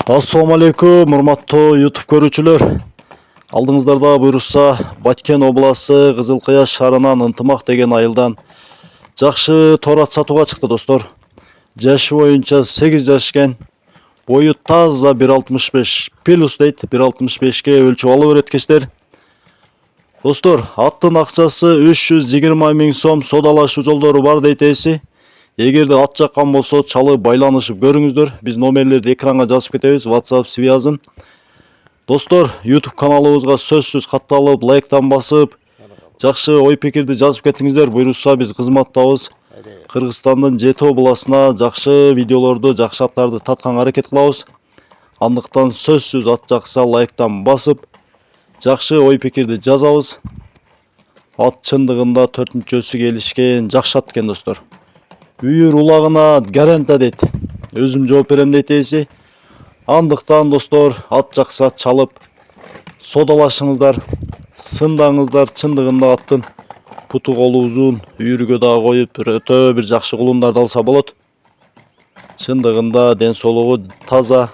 Assalamu alaikum, урматтуу YouTube көрүүчүлөр. Алдыңыздарда буйрушса, Баткен обласы Кызылкыя шаарынан Ынтымак деген айылдан жакшы тор ат сатууга чыкты, достор. Жашы боюнча 8 жаш экен. Бою таза 1.65 плюс дейт, 1.65ке өлчөп алып береткечтер. Достор, аттын акчасы 320 000 сом, содалашуу жолдору бар дейт ээси. Эгерде ат жаккан болсо, чалып байланышып көрүңүздөр. Биз номерлерди экранга жазып кетебиз, WhatsApp связын. Достор, YouTube каналыбызга сөзсүз катталып, лайктан басып, жакшы ой пикирди жазып кетиңиздер. Буйрушса биз кызматтабыз. Кыргызстандын Жети областына жакшы видеолорду, жакшы аттарды татканга аракет кылабыз. Андыктан сөзсүз ат жакса лайктан басып, жакшы ой пикирди жазабыз. Ат чындыгында 4-өсү келишкен жакшы ат экен, достор. Үйүр улагына гаранта дейт. Өзүм жооп берем дейт ээси. Андыктан достор, ат жакса чалып содалашыңыздар, сындаңыздар. Чындыгында аттын путу колу узун, үйүргө дагы коюп, өтө бир жакшы кулундарды алса болот. Чындыгында ден соолугу таза,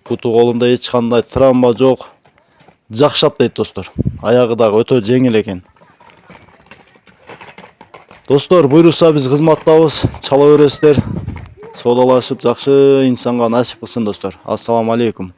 путу колунда эч кандай травма жок. Жакшы ат дейт, достор. Аягы дагы өтө жеңил экен. Достор, буйрушса биз кызматтабыз, чала бересиздер. Содалашып жакшы инсанга насип кылсын, достор. Ассаламу алейкум.